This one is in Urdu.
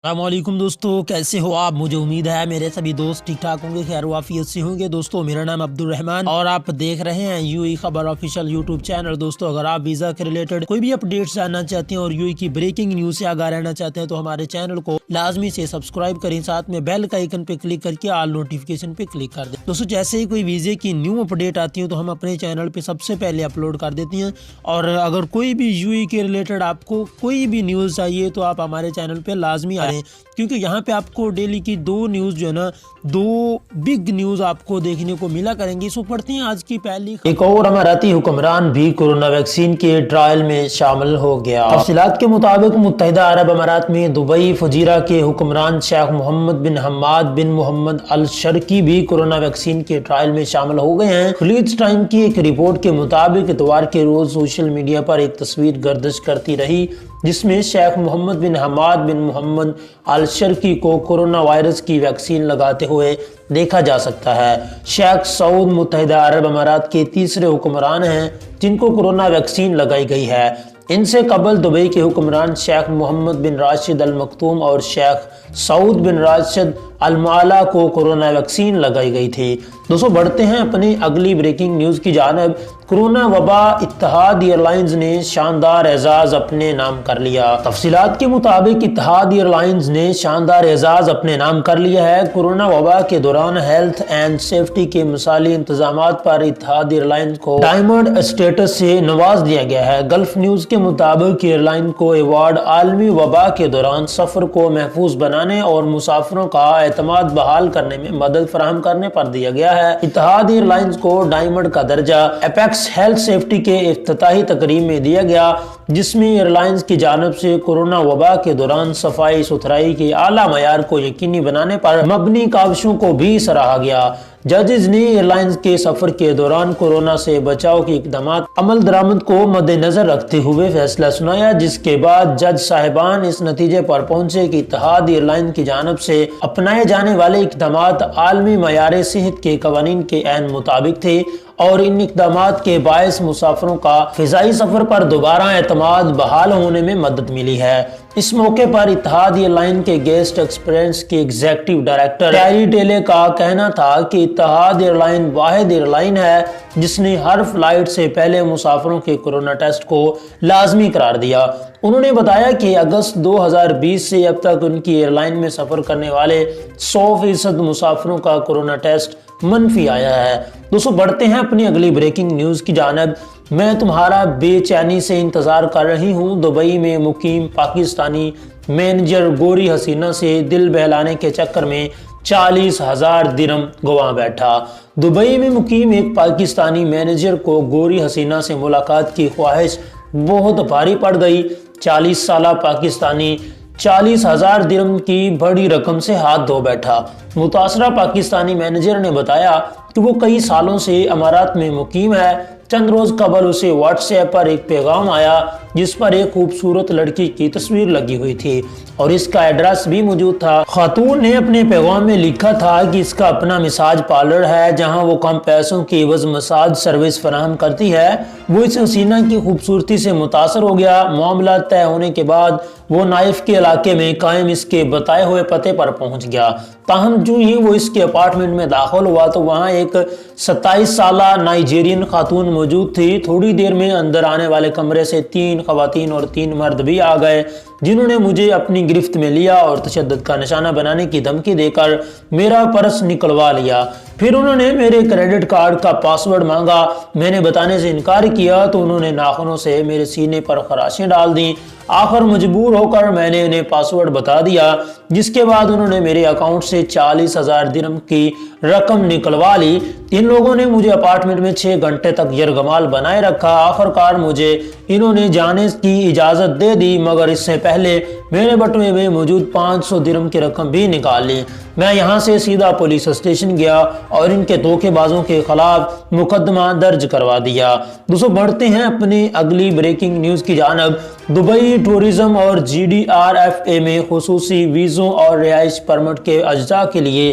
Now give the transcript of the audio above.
السلام علیکم دوستو، کیسے ہو آپ؟ مجھے امید ہے میرے سبھی دوست ٹھیک ٹھاک ہوں گے، خیر و عافیت سے ہوں گے۔ دوستو میرا نام عبد الرحمن اور آپ دیکھ رہے ہیں یو ای خبر آفیشیل یوٹیوب چینل۔ دوستو اگر آپ ویزا کے ریلیٹڈ کوئی بھی اپڈیٹس جاننا چاہتے ہیں اور یو ای کی بریکنگ نیوز سے آگاہ رہنا چاہتے ہیں تو ہمارے چینل کو لازمی سے سبسکرائب کریں، ساتھ میں بیل کا آئیکن پہ کلک کر کے آل نوٹیفیکیشن پہ کلک کر دیں۔ دوستو جیسے ہی کوئی ویزے کی نیو اپڈیٹ آتی ہے تو ہم اپنے چینل پہ سب سے پہلے اپلوڈ کر دیتے ہیں، اور اگر کوئی بھی یو ای کے ریلیٹڈ آپ کو کوئی بھی نیوز چاہیے تو آپ ہمارے چینل پہ لازمی آئیں، کیونکہ یہاں پہ آپ کو ڈیلی کی دو نیوز جو ہے نا، دو بگ نیوز آپ کو دیکھنے کو ملا کریں گی۔ سو پڑھتے ہیں آج کی پہلی خبر۔ ایک اور اماراتی حکمران بھی کورونا ویکسین کے ٹرائل میں شامل ہو گیا۔ تفصیلات کے مطابق متحدہ عرب امارات میں دبئی فجیرہ کے حکمران شیخ محمد بن حماد بن محمد الشرقی بھی کورونا ویکسین کے ٹرائل میں شامل ہو گئے ہیں۔ خلیج ٹائم کی ایک رپورٹ کے مطابق اتوار کے روز سوشل میڈیا پر ایک تصویر گردش کرتی رہی جس میں شیخ محمد بن حماد بن محمد الشرقی کو کورونا وائرس کی ویکسین لگاتے ہوئے دیکھا جا سکتا ہے۔ شیخ سعود متحدہ عرب امارات کے تیسرے حکمران ہیں جن کو کورونا ویکسین لگائی گئی ہے۔ ان سے قبل دبئی کے حکمران شیخ محمد بن راشد المکتوم اور شیخ سعود بن راشد المعلا کو کورونا ویکسین لگائی گئی تھی۔ دوستو بڑھتے ہیں اپنی اگلی بریکنگ نیوز کی جانب۔ کورونا وبا، اتحاد ایئر لائنز نے شاندار اعزاز اپنے نام کر لیا۔ تفصیلات کے مطابق اتحاد ایئر لائنز نے شاندار اعزاز اپنے نام کر لیا ہے۔ کورونا وبا کے دوران ہیلتھ اینڈ سیفٹی کے مثالی انتظامات پر اتحاد ایئر لائنز کو ڈائمنڈ اسٹیٹس سے نواز دیا گیا ہے۔ گلف نیوز کے مطابق ایئر لائن کو ایوارڈ عالمی وبا کے دوران سفر کو محفوظ بنانے اور مسافروں کا اعتماد بحال کرنے میں مدد فراہم کرنے پر دیا گیا ہے۔ اتحاد ایئر لائنز کو ڈائمنڈ کا درجہ ایپیکس ہیلتھ سیفٹی کے افتتاحی تقریب میں دیا گیا جس میں ایئر لائنز کی جانب سے کورونا وبا کے دوران صفائی ستھرائی کے اعلیٰ معیار کو یقینی بنانے پر مبنی کاوشوں کو بھی سراہا گیا۔ ججز نے ایئر لائنز کے سفر کے دوران کورونا سے بچاؤ کے اقدامات عمل درآمد کو مد نظر رکھتے ہوئے فیصلہ سنایا، جس کے بعد جج صاحبان اس نتیجے پر پہنچے کہ اتحاد ایئر لائن کی جانب سے اپنائے جانے والے اقدامات عالمی معیار صحت کے قوانین کے عین مطابق تھے اور ان اقدامات کے باعث مسافروں کا فضائی سفر پر دوبارہ اعتماد بحال ہونے میں مدد ملی ہے۔ اس موقع پر اتحاد ایئر لائن کے گیسٹ ایکسپیرینس کے ایگزیکٹو ڈائریکٹر ٹیری ٹیلے کا کہنا تھا کہ اتحاد ایئر لائن واحد ایئر لائن ہے جس نے ہر فلائٹ سے پہلے مسافروں کے کورونا ٹیسٹ کو لازمی قرار دیا۔ انہوں نے بتایا کہ اگست 2020 سے اب تک ان کی ایئر لائن میں سفر کرنے والے 100% مسافروں کا کورونا ٹیسٹ منفی آیا ہے۔ دوستو بڑھتے ہیں اپنی اگلی بریکنگ نیوز کی جانب۔ میں تمہارا بے چینی سے انتظار کر رہی ہوں۔ دبئی میں مقیم پاکستانی مینیجر گوری حسینہ سے دل بہلانے کے چکر میں 40,000 درہم گنوا بیٹھا۔ دبئی میں مقیم ایک پاکستانی مینیجر کو گوری حسینہ سے ملاقات کی خواہش بہت بھاری پڑ گئی۔ 40 سالہ پاکستانی 40,000 درہم کی بڑی رقم سے ہاتھ دھو بیٹھا۔ متاثرہ پاکستانی مینیجر نے بتایا کہ وہ کئی سالوں سے امارات میں مقیم ہے۔ چند روز قبل اسے واٹس ایپ پر ایک پیغام آیا جس پر ایک خوبصورت لڑکی کی تصویر لگی ہوئی تھی اور اس کا ایڈریس بھی موجود تھا۔ خاتون نے اپنے پیغام میں لکھا تھا کہ اس کا اپنا مساج پارلر ہے جہاں وہ کم پیسوں کی عوض مساج سروس فراہم کرتی ہے۔ وہ اس حسینہ کی خوبصورتی سے متاثر ہو گیا۔ معاملہ طے ہونے کے بعد وہ نائف کے علاقے میں قائم اس کے بتائے ہوئے پتے پر پہنچ گیا۔ تاہم جو ہی وہ اس کے اپارٹمنٹ میں داخل ہوا تو وہاں ایک 27 سالہ نائجیرین خاتون موجود تھی۔ تھوڑی دیر میں اندر آنے والے کمرے سے 3 خواتین اور 3 مرد بھی آ گئے جنہوں نے مجھے اپنی گرفت میں لیا اور تشدد کا نشانہ بنانے کی دھمکی دے کر میرا پرس نکلوا لیا۔ پھر انہوں نے میرے کریڈٹ کارڈ کا پاسورڈ مانگا۔ میں نے بتانے سے انکار کیا تو انہوں نے ناخنوں سے میرے سینے پر خراشیں ڈال دیں۔ آخر مجبور ہو کر میں نے انہیں پاسورڈ بتا دیا، جس کے بعد انہوں نے میرے اکاؤنٹ سے 40,000 درہم کی رقم نکلوا لی۔ ان لوگوں نے مجھے اپارٹمنٹ میں 6 گھنٹے تک یرغمال بنائے رکھا۔ آخر کار مجھے انہوں نے جانے کی اجازت دے دی، مگر اس سے پہلے میرے بٹوے میں موجود 500 درہم کی رقم بھی نکال لی۔ میں یہاں سے سیدھا پولیس اسٹیشن گیا اور ان کے دھوکے بازوں کے خلاف مقدمہ درج کروا دیا۔ دوستو بڑھتے ہیں اپنی اگلی بریکنگ نیوز کی جانب۔ دبئی ٹورزم اور GDRFA میں خصوصی ویزوں اور رہائش پرمٹ کے اجزاء کے لیے